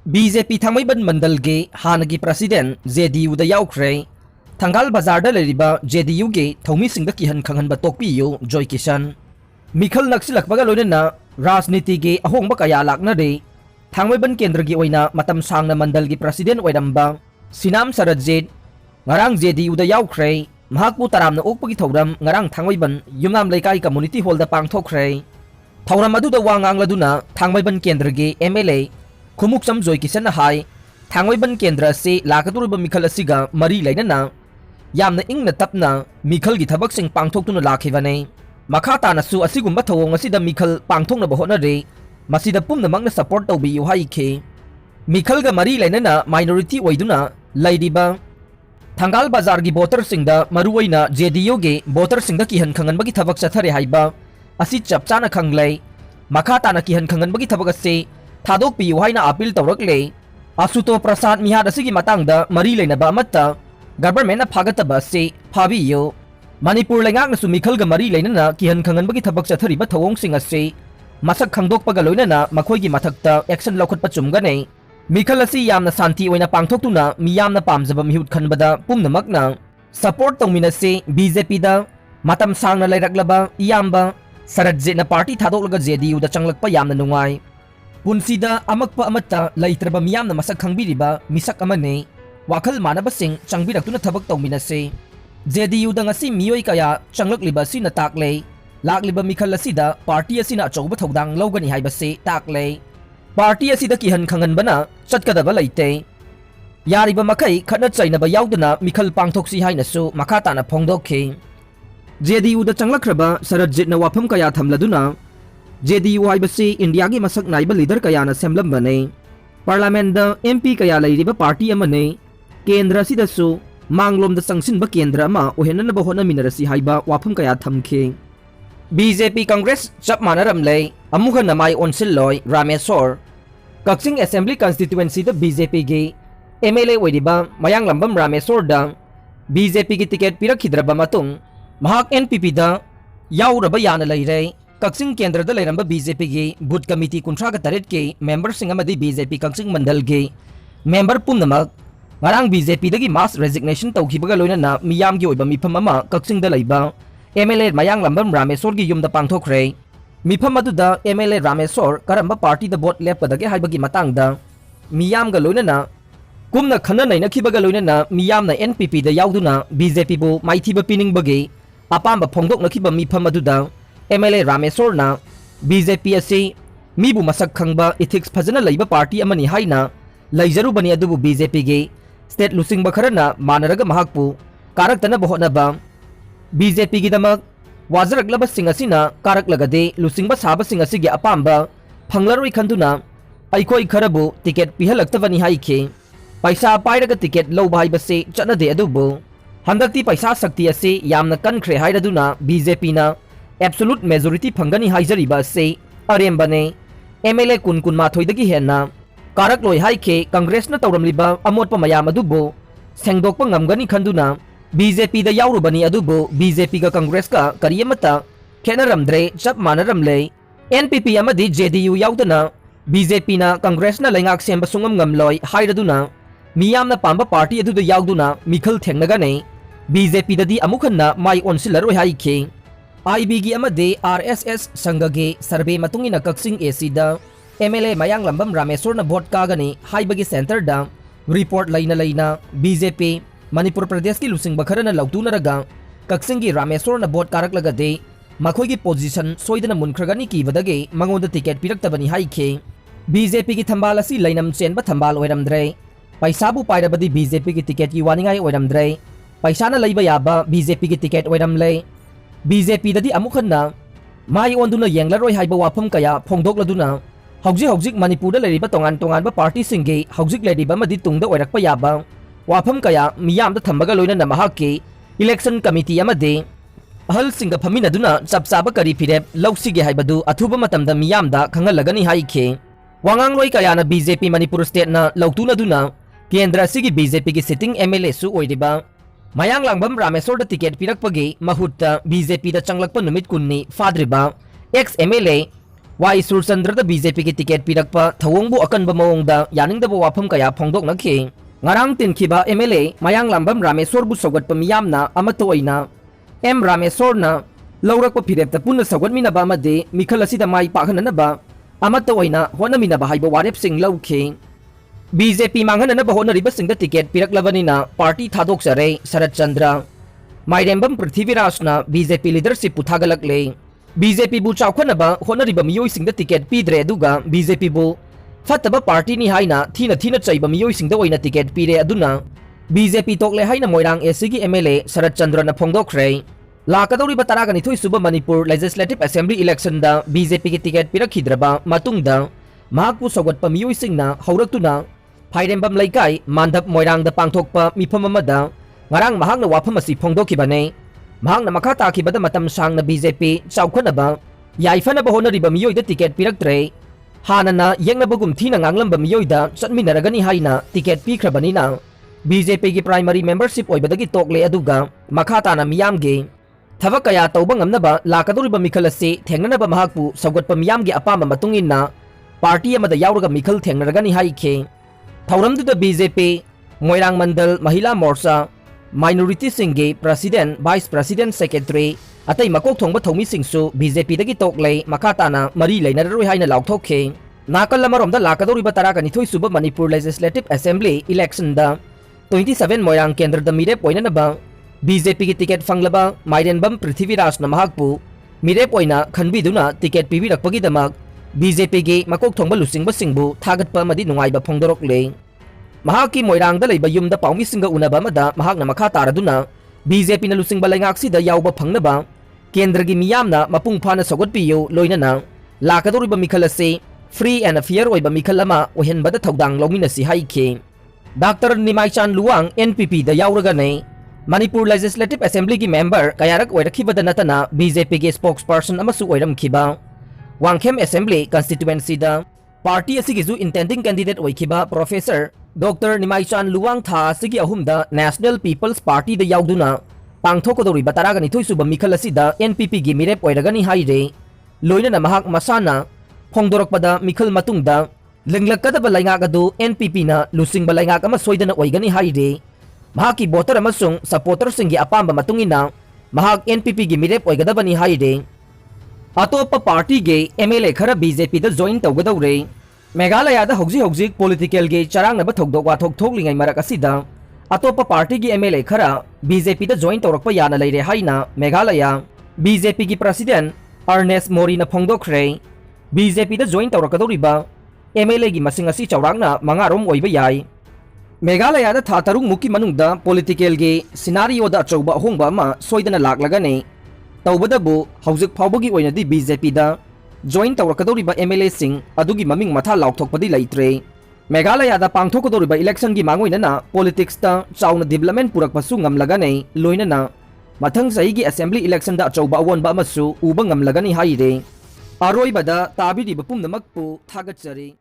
BJP Thangmaiban Mandalge Hanagi President JDU da yaukre Thangal Bazar da Leiriba JDU ge Thoumisingda Kihan Khanghanba Tokpiyu Joykishan Mikhal naksilakbaga loinana Rajniti ge ahongba kaya lakna de Thangmaiban Kendra gi oina matam sangna Mandalgi President oidamba Sinam Sarajit ngarang JDU da yaukre mahakpu taramna okpagi thauram ngarang Thangmaiban Yumnam Laikai Community Hall da pangthokre Thauram adu da wangang laduna Thangmaiban Kendra ge MLA Khumuksam Joykishan hai Thangmaiban Kendra se lakaturiba mikhal asiga mari lainana yamna ingna tapna mikhal gi thabak sing pangthoktuna lakhibane makha tanasu asigumba thawong asida mikhal pangthokna bahona re masida pumna mangna support tawbi yu hai khe mikhal ga mari lainana minority oiduna Leiriba Thangal Bazar gi voter singda maruwaina JDU ge voter singda Kihan Khanghanba gi thabak chathare haiba asi chapchana khanglei makha tana Kihan Khanghanba gi thabak ase Thadokpiyu haina appeal tawrakle Asuto Prasad mihad asigi matangda mari leinaba amatta government na phagataba se phabiyo Manipur lengak na sumikhal ga mari leinana Kihan Khanghanba gi thabak chathariba thawong sing ase masak khangdokpaga loinana makhoi gi mathakta action laukhatpa chumgane mikhal asi yamna santi oina pangthoktuna miyamna pamjaba mihut khanbada pumnamakna support tongminase BJP da matam sangna leiraklaba iyamba Sarajit na party thadoklaga JDU da changlakpa yamna nungai Punsida amakpa amata laitraba miyamna masak khangbiriba misak amane wakhal manabasing changbirakuna thabak tawminase JDU da ngasi miyoi kaya changlakliba sina takle lakliba mikhal asida party asina achouba thodang lawgani haibase takle party asida Kihan Khanghanbana chatkadaba leite yariba makai khana chainaba yauduna mikhal pangthoksi hainasu makha tana phongdokhe JDU da changlakraba Sarajit na wafam kaya thamladuna JDU haibasi India gi masak naiba leader kaya na semlambane Parliament da MP kaya leiriba party amane Kendra sidasu manglom da sangsinba kendra ama ohenna ba hona minarasi haiba wafam kaya thamkhe BJP Congress chap manaramle amukha namai onsil loi Ramesor Kaksing Assembly constituency da BJP gi MLA oidiba mayang lambam Ramesor da BJP gi ticket pirakhidraba matung mahak NPP da yauraba yana leire Kaksing Kendra da leiramba BJP gi Booth Committee kuntra ka taret ke member sing amadi BJP Kaksing Mandal gi member pumnamak ngarang BJP dagi mass resignation tawkhibaga loinana miyam gi oiba mifam ama Kaksing da leiba MLA mayang lambam Ramesor gi yumda pangthokre mifam adu da MLA Ramesor karamba party da vote leppadage haibagi matangda miyam ga loinana kumna khana naina khibaga loinana miyam na NPP da yauduna BJP bu maithiba piningbagi apamba phongdok nakhiba mifam adu da MLA Ramesor na BJP asi mibu masak khangba ethics phajana leiba party amani haina leijaru bani adubu BJP ge state lusing bakharana manaraga mahakpu karaktana bohonaba BJP gi damak wazaraklaba singasina karaklagade lusingba saba singasi ge apamba phanglaroi khanduna aikoi kharabu ticket pihalaktabani haikhe paisa pairaga ticket loba haibase chanade adubu handakti paisa sakti asi yamna kankhre hairaduna BJP na absolute majority phangani haijariba se arembane MLA kun mathoi henna karak loi haikhe Congress na tawramliba amotpa mayam adubo sengdokpa ngamgani khanduna BJP da yaurubani adubo BJP ga Congress ka kariyamata khenaramdre chap manaramle NPP amadi JDU yaudana BJP na Congress na lengak semba sungam ngamloi hairaduna miyamna pamba party adu da yauduna mikhal thengnagane BJP dadi amukhanna mai onsilaroi haikhe IB gi amade RSS sangage survey matungina Kaksing AC da MLA mayang lambam Ramesor na vote kagani haibagi center da report laina BJP Manipur Pradesh ki lusing bakharana lautuna raga Kaksing gi Ramesor na vote karak lagade makhoi gi position soidana munkragani ki badage mangonda ticket piraktabani haikhe BJP gi thambal asi lainam chenba thambal oiramdre paisa bu pairabadi BJP gi ticket ki waningai oiramdre paisa na leiba yaba BJP gi ticket oiramle BJP dadi amukhanna mai onduna yenglaroi haiba wafam kaya phongdokladuna hojik Manipur da leriba tongan ba party singge hojik leriba madi tungda oirakpa yaba wafam kaya miyam da thambaga loina na mahakki election committee amade ahal singa phaminaduna chapchaba kari phirep loksige haibadu athuba matamda miyam da khangalagani haikhe wangang loi kaya na BJP Manipur state na lautuna duna kendra sigi BJP gi sitting MLA su oidiba mayang langbam Ramesor da ticket pirakpagi mahutta BJP da changlakpa numit kunni fadriba ex MLA Y Surchandra BJP की ticket पीरप थवोंबू अकनब मओंगदा यानिंगदब वाफम कया फोंदोकनखि ngarang tinkiba MLA mayang lambam Rameswar bu sawgat pamiyamna amato oina M Rameswar na lawrak pa phirep ta punna sawgat minaba amade mikhal asida mai pakhananaba amato oina honaminaba haiba warep sing lawkhe BJP manghananaba honariba singda ticket piraklavani party thadok sare Sarat Chandra Mairembam Prithviraj na BJP leadership puthagalakle BJP bu chawkhanaba honariba miyoi singda ticket pidre aduga BJP bu fataba party ni haina thina chaiba miyoi singda oina ticket pire aduna BJP tokle haina moirang SC MLA Sarat Chandra na phongdokre lakadori bataraga ni thui suba Manipur Legislative Assembly election da BJP ki ticket pirakhidraba matungda mahakpu sogat pa miyoi singna hauraktuna Phairembam laikai mandap moirang da pangthokpa mifam amada ngarang mahakna wafam asi phongdokhibane mahakna makha takhibada matam sangna BJP chawkhanaba yaifanaba honariba miyoi da ticket piraktre Hanana yengnabagum thina nganglamba miyoida chatminaragani haina ticket pikhrabanina BJP gi primary membership oibadagi tokle aduga makhatana miyamge thabak kaya tawba ngamnaba lakadoriba mikhal ase thengnanaba mahakpu sawgatpa miyamge apama matungina party amada yauraga mikhal thengnaragani haikhe thauramduda BJP Moirang Mandal Mahila Morcha minority singge president vice president secretary atai makok thongba Thoumisingsu BJP dagi tokle makhatana mari leinararoi haina lauthokhe nakal lamarom da lakadoriba taraka nithoi suba Manipur Legislative Assembly election da 27 Moirang kendra da mirep oinanaba BJP ki ticket fanglaba Mairenbam Prithviraj na mahakpu mirep oina khanbiduna ticket pibirakpagi damak BJP gi makok thongba lusingba singbu thagatpa madi nungaiba phongdorokle mahaki Moirang da leiba yumda Thoumisinga unaba mada mahakna makha taraduna BJP na lusingba laingak sida yauba phangnaba Kendra gi miyamna mapung phana sawgatpiyu loinana lakadoriba mikhal ase free and fair oiba mikhal ama ohenbada thodang lawminasi haikhe Dr. Nimaichan Luang NPP da yauraga ne Manipur Legislative Assembly gi member kayarak oirakhibada natana BJP gi spokesperson amasu oiramkhiba Wangkhem Assembly constituency da party asigizu intending candidate oikhiba Professor Dr. Nimaichan Luang tha asigi ahumda National People's Party da yauduna pangthokodori bataraga ni thoi suba mikhal asida NPP gi mirep oiragani haire loinana mahak masana phongdorokpada mikhal matungda linglakadaba laingak adu NPP na lusingba laingak ama soidana oigani haire mahaki voter amasung supporter singi apamba matungina mahak NPP gi mirep oigadabani haire atopa party ge MLA khara BJP da join tawgadawre Meghalaya da hojik political ge charang na bathogdok wathok thoklingai marak asida atopa party gi MLA khara BJP da join tawrakpa yana leire haina Meghalaya BJP gi president Ernest Mori na phongdokre BJP da join tawrakadoriba MLA gi masing asi chawrangna mangarom oiba yai Meghalaya da tha tarung muki manungda political ge scenario da chawba hongba ma soidana laklagane tawbadabu hojik phawbagi oinadi BJP da join tawrakadoriba MLA sing adugi maming matha laukthokpadi leitre Meghalaya da pangthokodoriba election gi mangoinana politics ta chauna development purakpasu ngamlagane loinana mathang sahi gi assembly election da chawba awonba amasu uba ngamlagani haire aroibada tabiriba pumnamakpu thagatchari